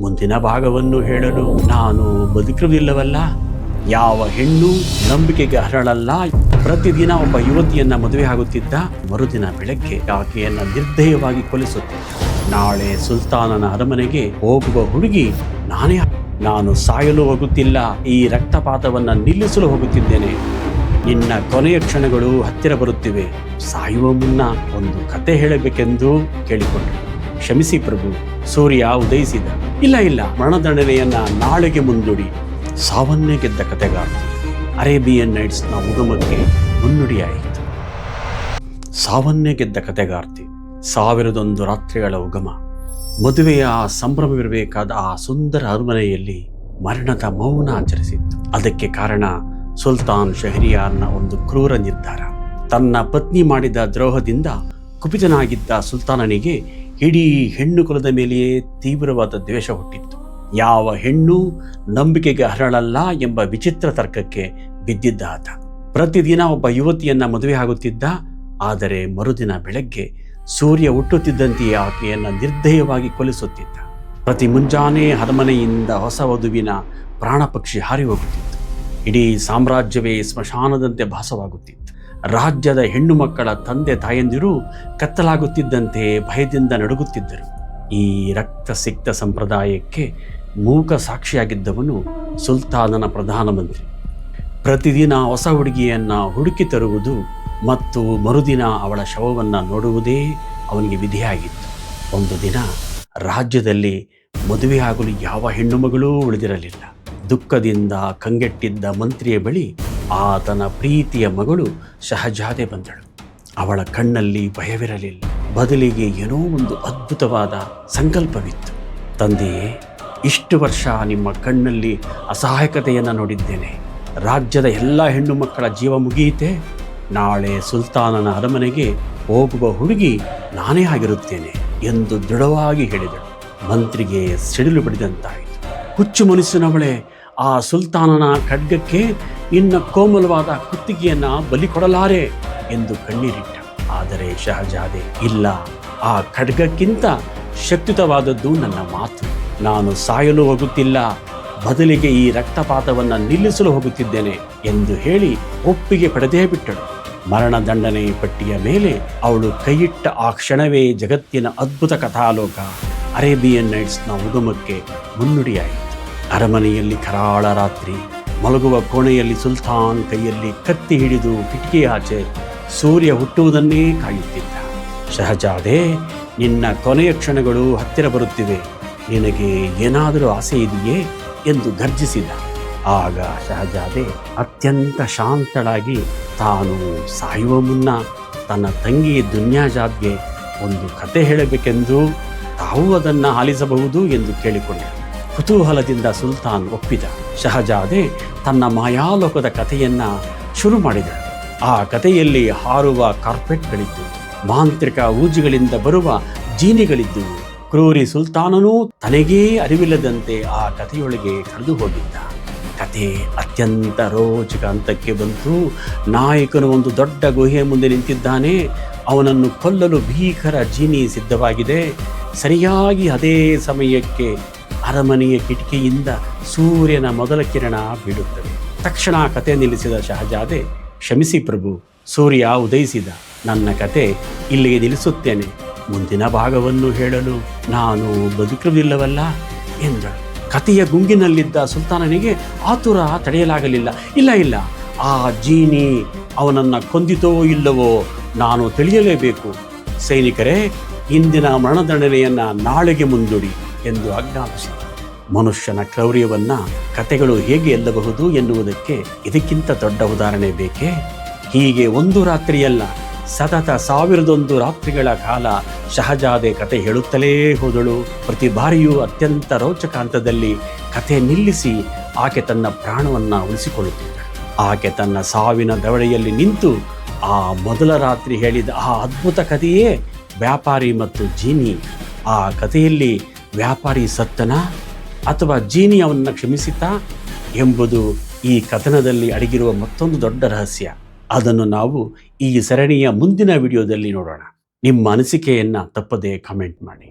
ಮುಂದಿನ ಭಾಗವನ್ನು ಹೇಳಲು ನಾನು ಬದುಕಿರುವುದಿಲ್ಲವಲ್ಲ. ಯಾವ ಹೆಣ್ಣು ನಂಬಿಕೆಗೆ ಅರ್ಹಳಲ್ಲ. ಪ್ರತಿದಿನ ಒಬ್ಬ ಯುವತಿಯನ್ನ ಮದುವೆ ಆಗುತ್ತಿದ್ದ. ಮರುದಿನ ಬೆಳಗ್ಗೆ ಆಕೆಯನ್ನ ನಿರ್ದಯವಾಗಿ ಕೊಲ್ಲಿಸುತ್ತಿದ್ದ. ನಾಳೆ ಸುಲ್ತಾನನ ಅರಮನೆಗೆ ಹೋಗುವ ಹುಡುಗಿ ನಾನೇ. ನಾನು ಸಾಯಲು ಹೋಗುತ್ತಿಲ್ಲ, ಈ ರಕ್ತಪಾತವನ್ನ ನಿಲ್ಲಿಸಲು ಹೋಗುತ್ತಿದ್ದೇನೆ. ನಿನ್ನ ಕೊನೆಯ ಕ್ಷಣಗಳು ಹತ್ತಿರ ಬರುತ್ತಿವೆ. ಸಾಯುವ ಮುನ್ನ ಒಂದು ಕತೆ ಹೇಳಬೇಕೆಂದು ಕೇಳಿಕೊಂಡರು. ಕ್ಷಮಿಸಿ ಪ್ರಭು. ಸೂರ್ಯ ಉದಯಿಸಿದ. ಇಲ್ಲ, ಮರಣದಂಡನೆಯನ್ನ ನಾಳೆಗೆ ಮುಂದೂಡಿ. ಸಾವನ್ನೇ ಗೆದ್ದ ಕತೆಗಾರ್ತಿ. ಅರೇಬಿಯನ್ ನೈಟ್ಸ್ನ ಉಗಮಕ್ಕೆ ಮುನ್ನುಡಿಯಾಯಿತು. ಸಾವನ್ನೇ ಗೆದ್ದ ಕತೆಗಾರ್ತಿ. 1001 ರಾತ್ರಿಗಳ ಉಗಮ. ಮದುವೆಯ ಸಂಭ್ರಮವಿರಬೇಕಾದ ಆ ಸುಂದರ ಅರಮನೆಯಲ್ಲಿ ಮರಣದ ಮೌನ ಆಚರಿಸಿತ್ತು. ಅದಕ್ಕೆ ಕಾರಣ ಸುಲ್ತಾನ್ ಶಹರಿಯಾರ್ನ ಒಂದು ಕ್ರೂರ ನಿರ್ಧಾರ. ತನ್ನ ಪತ್ನಿ ಮಾಡಿದ ದ್ರೋಹದಿಂದ ಕುಪಿತನಾಗಿದ್ದ ಸುಲ್ತಾನನಿಗೆ ಇಡೀ ಹೆಣ್ಣು ಕುಲದ ಮೇಲೆಯೇ ತೀವ್ರವಾದ ದ್ವೇಷ ಹುಟ್ಟಿತ್ತು. ಯಾವ ಹೆಣ್ಣು ನಂಬಿಕೆಗೆ ಅರ್ಹಳಲ್ಲ ಎಂಬ ವಿಚಿತ್ರ ತರ್ಕಕ್ಕೆ ಬಿದ್ದಿದ್ದ ಆತ. ಪ್ರತಿದಿನ ಒಬ್ಬ ಯುವತಿಯನ್ನ ಮದುವೆ ಆಗುತ್ತಿದ್ದ. ಆದರೆ ಮರುದಿನ ಬೆಳಗ್ಗೆ ಸೂರ್ಯ ಹುಟ್ಟುತ್ತಿದ್ದಂತೆಯೇ ಆಕೆಯನ್ನ ನಿರ್ದಯವಾಗಿ ಕೊಲ್ಲಿಸುತ್ತಿದ್ದ. ಪ್ರತಿ ಮುಂಜಾನೆ ಅರಮನೆಯಿಂದ ಹೊಸ ವಧುವಿನ ಪ್ರಾಣ ಪಕ್ಷಿ ಹಾರಿ ಹೋಗುತ್ತಿತ್ತು. ಇಡೀ ಸಾಮ್ರಾಜ್ಯವೇ ಸ್ಮಶಾನದಂತೆ ಭಾಸವಾಗುತ್ತಿತ್ತು. ರಾಜ್ಯದ ಹೆಣ್ಣು ಮಕ್ಕಳ ತಂದೆ ತಾಯಂದಿರು ಕತ್ತಲಾಗುತ್ತಿದ್ದಂತೆ ಭಯದಿಂದ ನಡುಗುತ್ತಿದ್ದರು. ಈ ರಕ್ತಸಿಕ್ತ ಸಂಪ್ರದಾಯಕ್ಕೆ ಮೂಕ ಸಾಕ್ಷಿಯಾಗಿದ್ದವನು ಸುಲ್ತಾನನ ಪ್ರಧಾನಮಂತ್ರಿ. ಪ್ರತಿದಿನ ಹೊಸ ಹುಡುಗಿಯನ್ನ ಹುಡುಕಿ ತರುವುದು ಮತ್ತು ಮರುದಿನ ಅವಳ ಶವವನ್ನು ನೋಡುವುದೇ ಅವನಿಗೆ ವಿಧಿಯಾಗಿತ್ತು. ಒಂದು ದಿನ ರಾಜ್ಯದಲ್ಲಿ ಮದುವೆಯಾಗಲು ಯಾವ ಹೆಣ್ಣು ಮಗಳೂ ಉಳಿದಿರಲಿಲ್ಲ. ದುಃಖದಿಂದ ಕಂಗೆಟ್ಟಿದ್ದ ಮಂತ್ರಿಯ ಬಳಿ ಆತನ ಪ್ರೀತಿಯ ಮಗಳು ಶಹಜಾದೆ ಬಂದಳು. ಅವಳ ಕಣ್ಣಲ್ಲಿ ಭಯವಿರಲಿಲ್ಲ, ಬದಲಿಗೆ ಏನೋ ಒಂದು ಅದ್ಭುತವಾದ ಸಂಕಲ್ಪವಿತ್ತು. ತಂದೆಯೇ, ಇಷ್ಟು ವರ್ಷ ನಿಮ್ಮ ಕಣ್ಣಲ್ಲಿ ಅಸಹಾಯಕತೆಯನ್ನು ನೋಡಿದ್ದೇನೆ. ರಾಜ್ಯದ ಎಲ್ಲ ಹೆಣ್ಣು ಮಕ್ಕಳ ಜೀವ ಮುಗಿಯಿತೆ. ನಾಳೆ ಸುಲ್ತಾನನ ಅರಮನೆಗೆ ಹೋಗುವ ಹುಡುಗಿ ನಾನೇ ಆಗಿರುತ್ತೇನೆ ಎಂದು ದೃಢವಾಗಿ ಹೇಳಿದಳು. ಮಂತ್ರಿಗೆ ಸಿಡಿಲು ಬಡಿದಂತಾಯಿತು. ಹುಚ್ಚು ಮನಸ್ಸಿನವಳೆ, ಆ ಸುಲ್ತಾನನ ಖಡ್ಗಕ್ಕೆ ನಿನ್ನ ಕೋಮಲವಾದ ಕುತ್ತಿಗೆಯನ್ನ ಬಲಿ ಕೊಡಲಾರೆ ಎಂದು ಕಣ್ಣೀರಿಟ್ಟ. ಆದರೆ ಶಹಜಾದೆ, ಇಲ್ಲ, ಆ ಖಡ್ಗಕ್ಕಿಂತ ಶಕ್ತಿಯುತವಾದದ್ದು ನನ್ನ ಮಾತು. ನಾನು ಸಾಯಲು ಹೋಗುತ್ತಿಲ್ಲ, ಬದಲಿಗೆ ಈ ರಕ್ತಪಾತವನ್ನು ನಿಲ್ಲಿಸಲು ಹೋಗುತ್ತಿದ್ದೇನೆ ಎಂದು ಹೇಳಿ ಒಪ್ಪಿಗೆ ಪಡೆದೇ ಬಿಟ್ಟಳು. ಮರಣದಂಡನೆ ಪಟ್ಟಿಯ ಮೇಲೆ ಅವಳು ಕೈಯಿಟ್ಟ ಆ ಕ್ಷಣವೇ ಜಗತ್ತಿನ ಅದ್ಭುತ ಕಥಾಲೋಕ ಅರೇಬಿಯನ್ ನೈಟ್ಸ್ನ ಉಗಮಕ್ಕೆ ಮುನ್ನುಡಿಯಾಯಿತು. ಅರಮನೆಯಲ್ಲಿ ಕರಾಳ ರಾತ್ರಿ. ಮಲಗುವ ಕೋಣೆಯಲ್ಲಿ ಸುಲ್ತಾನ್ ಕೈಯಲ್ಲಿ ಕತ್ತಿ ಹಿಡಿದು ಕಿಟಕಿಯ ಆಚೆ ಸೂರ್ಯ ಹುಟ್ಟುವುದನ್ನೇ ಕಾಯುತ್ತಿದ್ದ. ಶಹಜಾದೆ, ನಿನ್ನ ಕೊನೆಯ ಕ್ಷಣಗಳು ಹತ್ತಿರ ಬರುತ್ತಿವೆ. ನಿನಗೆ ಏನಾದರೂ ಆಸೆ ಇದೆಯೇ ಎಂದು ಗರ್ಜಿಸಿದ. ಆಗ ಶಹಜಾದೆ ಅತ್ಯಂತ ಶಾಂತಳಾಗಿ ತಾನು ಸಾಯುವ ಮುನ್ನ ತನ್ನ ತಂಗಿ ದುನ್ಯಾಜಾದ್ಗೆ ಒಂದು ಕತೆ ಹೇಳಬೇಕೆಂದು ತಾವು ಅದನ್ನು ಆಲಿಸಬಹುದು ಎಂದು ಕೇಳಿಕೊಂಡಳು. ಕುತೂಹಲದಿಂದ ಸುಲ್ತಾನ್ ಒಪ್ಪಿದ. ಶಹಜಾದೆ ತನ್ನ ಮಾಯಾಲೋಕದ ಕಥೆಯನ್ನ ಶುರು ಮಾಡಿದಳು. ಆ ಕಥೆಯಲ್ಲಿ ಹಾರುವ ಕಾರ್ಪೆಟ್ಗಳಿದ್ದು, ಮಾಂತ್ರಿಕ ಊಜಿಗಳಿಂದ ಬರುವ ಜೀನಿಗಳಿದ್ದು. ಕ್ರೂರಿ ಸುಲ್ತಾನನೂ ತನಗೇ ಅರಿವಿಲ್ಲದಂತೆ ಆ ಕಥೆಯೊಳಗೆ ಕಳೆದು ಹೋಗಿದ್ದ. ಕತೆ ಅತ್ಯಂತ ರೋಚಕ ಹಂತಕ್ಕೆ ಬಂತು. ನಾಯಕನು ಒಂದು ದೊಡ್ಡ ಗುಹೆಯ ಮುಂದೆ ನಿಂತಿದ್ದಾನೆ. ಅವನನ್ನು ಕೊಲ್ಲಲು ಭೀಕರ ಜೀನಿ ಸಿದ್ಧವಾಗಿದೆ. ಸರಿಯಾಗಿ ಅದೇ ಸಮಯಕ್ಕೆ ಅರಮನೆಯ ಕಿಟಕಿಯಿಂದ ಸೂರ್ಯನ ಮೊದಲ ಕಿರಣ ಬೀಳುತ್ತದೆ. ತಕ್ಷಣ ಕತೆ ನಿಲ್ಲಿಸಿದ ಶಹಜಾದೆ, ಕ್ಷಮಿಸಿ ಪ್ರಭು, ಸೂರ್ಯ ಉದಯಿಸಿದ. ನನ್ನ ಕತೆ ಇಲ್ಲಿಗೆ ನಿಲ್ಲಿಸುತ್ತೇನೆ. ಮುಂದಿನ ಭಾಗವನ್ನು ಹೇಳಲು ನಾನು ಬದುಕಿರುವುದಿಲ್ಲವಲ್ಲ ಎಂದಳು. ಕಥೆಯ ಗುಂಗಿನಲ್ಲಿದ್ದ ಸುಲ್ತಾನನಿಗೆ ಆತುರ ತಡೆಯಲಾಗಲಿಲ್ಲ. ಇಲ್ಲ, ಆ ಜೀನಿ ಅವನನ್ನು ಕೊಂದಿತೋ ಇಲ್ಲವೋ ನಾನು ತಿಳಿಯಲೇಬೇಕು. ಸೈನಿಕರೇ, ಇಂದಿನ ಮರಣದಂಡನೆಯನ್ನ ನಾಳೆಗೆ ಮುಂದೂಡಿ ಎಂದು ಆಜ್ಞಾಪಿಸಿದ. ಮನುಷ್ಯನ ಕ್ರೌರ್ಯವನ್ನ ಕತೆಗಳು ಹೇಗೆ ಎಲ್ಲಬಹುದು ಎನ್ನುವುದಕ್ಕೆ ಇದಕ್ಕಿಂತ ದೊಡ್ಡ ಉದಾಹರಣೆ ಬೇಕೇ? ಹೀಗೆ ಒಂದು ರಾತ್ರಿಯಲ್ಲ, ಸತತ 1001 ರಾತ್ರಿಗಳ ಕಾಲ ಶಹಜಾದೆ ಕತೆ ಹೇಳುತ್ತಲೇ ಹೋದಳು. ಪ್ರತಿ ಬಾರಿಯೂ ಅತ್ಯಂತ ರೋಚಕ ಹಂತದಲ್ಲಿ ಕತೆ ನಿಲ್ಲಿಸಿ ಆಕೆ ತನ್ನ ಪ್ರಾಣವನ್ನು ಉಳಿಸಿಕೊಳ್ಳುತ್ತಿದ್ದಳು. ಆಕೆ ತನ್ನ ಸಾವಿನ ದವಡೆಯಲ್ಲಿ ನಿಂತು ಆ ಮೊದಲ ರಾತ್ರಿ ಹೇಳಿದ ಆ ಅದ್ಭುತ ಕಥೆಯೇ ವ್ಯಾಪಾರಿ ಮತ್ತು ಜೀನಿ. ಆ ಕಥೆಯಲ್ಲಿ ವ್ಯಾಪಾರಿ ಸತ್ತನ ಅಥವಾ ಜೀನಿ ಅವನನ್ನು ಕ್ಷಮಿಸಿತಾ ಎಂಬುದು ಈ ಕಥನದಲ್ಲಿ ಅಡಗಿರುವ ಮತ್ತೊಂದು ದೊಡ್ಡ ರಹಸ್ಯ. ಅದನ್ನು ನಾವು ಈ ಸರಣಿಯ ಮುಂದಿನ ವಿಡಿಯೋದಲ್ಲಿ ನೋಡೋಣ. ನಿಮ್ಮ ಅನಿಸಿಕೆಯನ್ನು ತಪ್ಪದೇ ಕಮೆಂಟ್ ಮಾಡಿ.